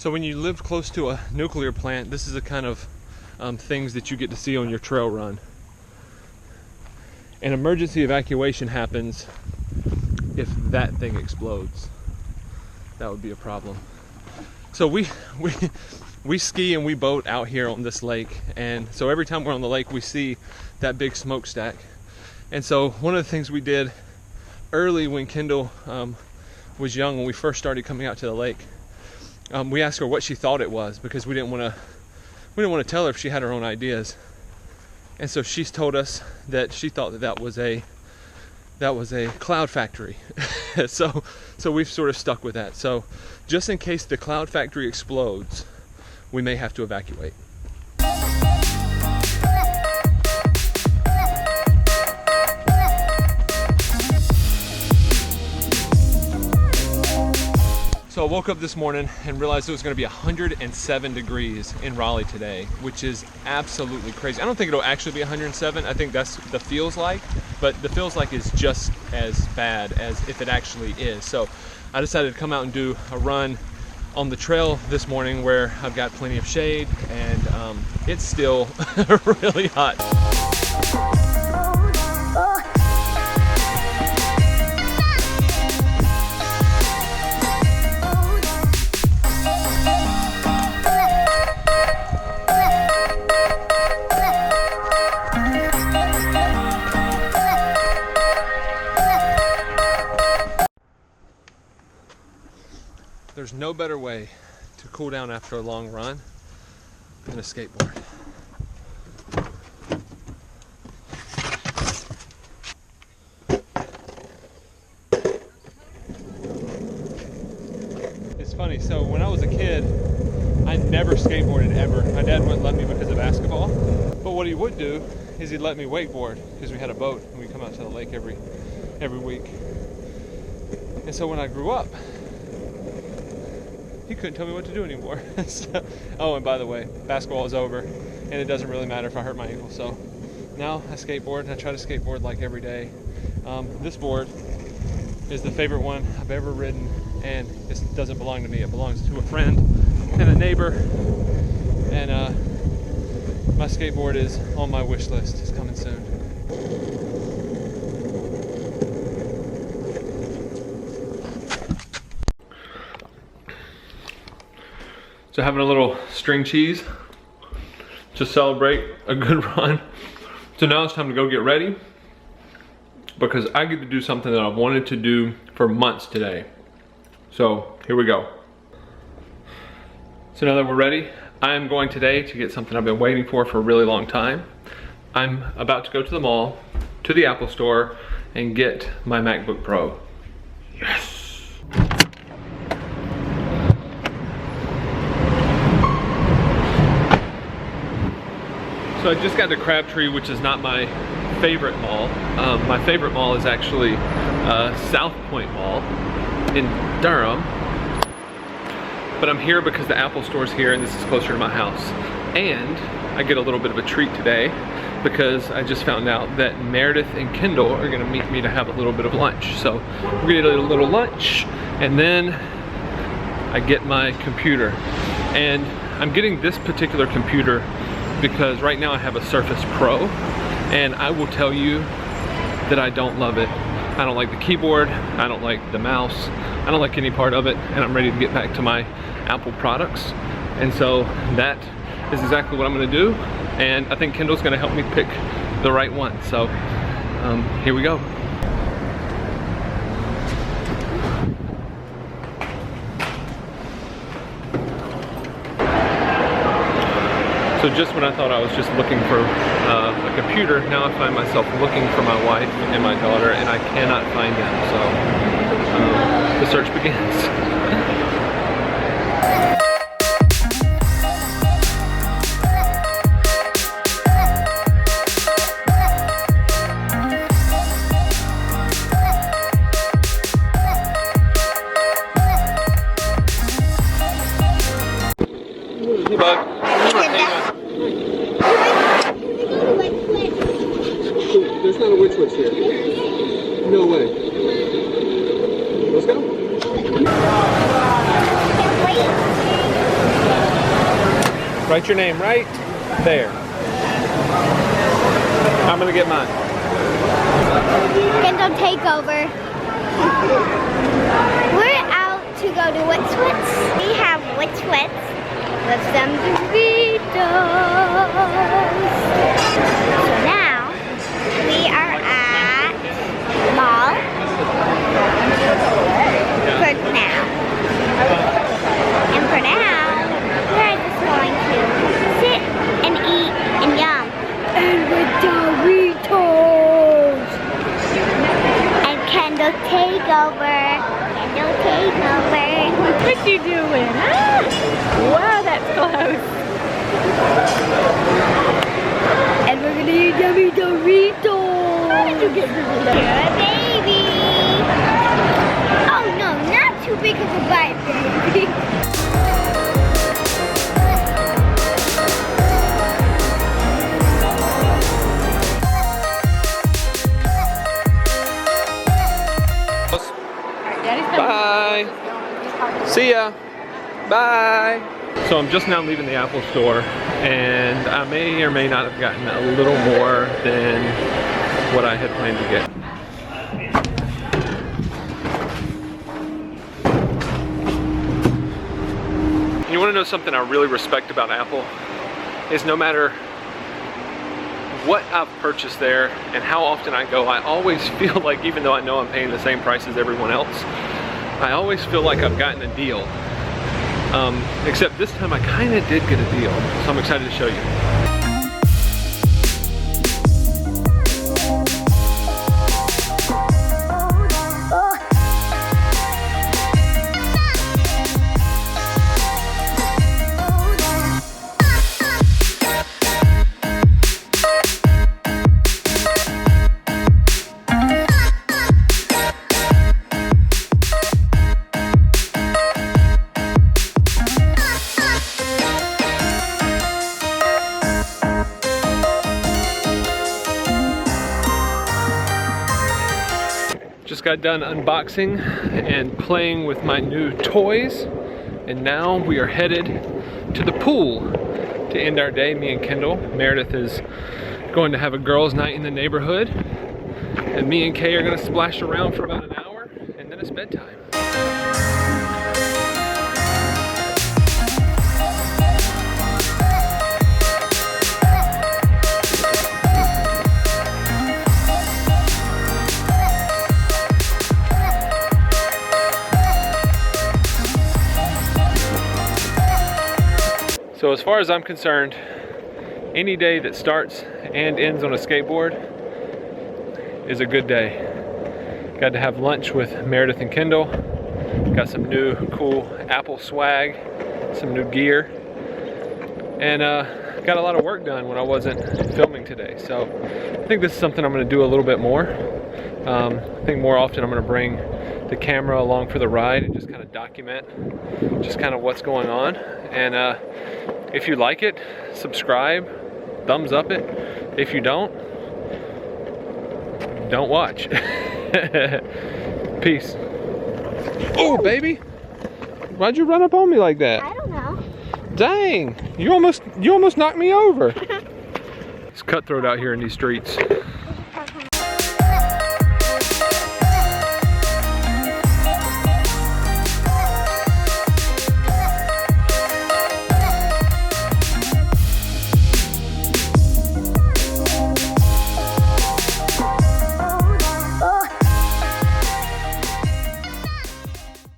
So when you live close to a nuclear plant, this is the kind of things that you get to see on your trail run. An emergency evacuation happens if that thing explodes. That would be a problem. So we ski and we boat out here on this lake, and so every time we're on the lake we see that big smokestack. And so one of the things we did early when Kendall was young, when we first started coming out to the lake, we asked her what she thought it was, because we didn't want to tell her if she had her own ideas. And so she's told us that she thought that was a cloud factory. so we've sort of stuck with that. So just in case the cloud factory explodes, we may have to evacuate. So I woke up this morning and realized it was going to be 107 degrees in Raleigh today, which is absolutely crazy. I don't think it'll actually be 107. I think that's the feels like, but the feels like is just as bad as if it actually is. So I decided to come out and do a run on the trail this morning where I've got plenty of shade, and it's still really hot. There's no better way to cool down after a long run than a skateboard. It's funny, so when I was a kid, I never skateboarded ever. My dad wouldn't let me because of basketball. But what he would do is he'd let me wakeboard, because we had a boat and we come out to the lake every week. And so when I grew up, he couldn't tell me what to do anymore. So, oh, and by the way, basketball is over, and it doesn't really matter if I hurt my ankle. So now I skateboard, and I try to skateboard like every day. This board is the favorite one I've ever ridden, and it doesn't belong to me. It belongs to a friend and a neighbor, and my skateboard is on my wish list. It's coming soon. So having a little string cheese to celebrate a good run. So now it's time to go get ready, because I get to do something that I've wanted to do for months today. So here we go. So now that we're ready, I'm going today to get something I've been waiting for a really long time. I'm about to go to the mall, to the Apple store, and get my MacBook Pro. Yes! So I just got to Crabtree, which is not my favorite mall. My favorite mall is actually South Point Mall in Durham. But I'm here because the Apple Store's here and this is closer to my house. And I get a little bit of a treat today because I just found out that Meredith and Kendall are gonna meet me to have a little bit of lunch. So we're gonna get a little lunch, and then I get my computer. And I'm getting this particular computer because right now I have a Surface Pro, and I will tell you that I don't love it. I don't like the keyboard, I don't like the mouse, I don't like any part of it, and I'm ready to get back to my Apple products. And so that is exactly what I'm gonna do, and I think Kendall's gonna help me pick the right one. So here we go. So just when I thought I was just looking for a computer, now I find myself looking for my wife and my daughter, and I cannot find them. So the search begins. Hey, bud. There's not a witch here. No way. Let's go. Write your name right there. I'm gonna get mine. Kendall takeover. We're out to go to Wits Wits. We have Wits Wits with some Doritos. So now we are at the mall for now. And for now, we're just going to sit and eat and yum. And with Doritos. And Kendall take over. Kendall take over. What you doing? Ah! Wow, that's close. And we're gonna eat yummy Doritos. How did you get Doritos? You're a baby. Oh no, not too big of a bite, baby. Bye. See ya. Bye. So I'm just now leaving the Apple store, and I may or may not have gotten a little more than what I had planned to get. You want to know something I really respect about Apple? Is no matter what I've purchased there and how often I go, I always feel like, even though I know I'm paying the same price as everyone else, I always feel like I've gotten a deal. Except this time I kind of did get a deal, so I'm excited to show you. Just got done unboxing and playing with my new toys, and now we are headed to the pool to end our day, me and Kendall. Meredith is going to have a girls' night in the neighborhood, and me and Kay are going to splash around for about an hour, and then it's bedtime. So as far as I'm concerned, any day that starts and ends on a skateboard is a good day. Got to have lunch with Meredith and Kendall. Got some new cool Apple swag, some new gear, and got a lot of work done when I wasn't filming today. So I think this is something I'm going to do a little bit more. I think more often I'm going to bring the camera along for the ride and just kind of document just kind of what's going on. And if you like it, subscribe, thumbs up it. If you don't watch. Peace. Oh, baby. Why'd you run up on me like that? I don't know. Dang, you almost knocked me over. It's cutthroat out here in these streets.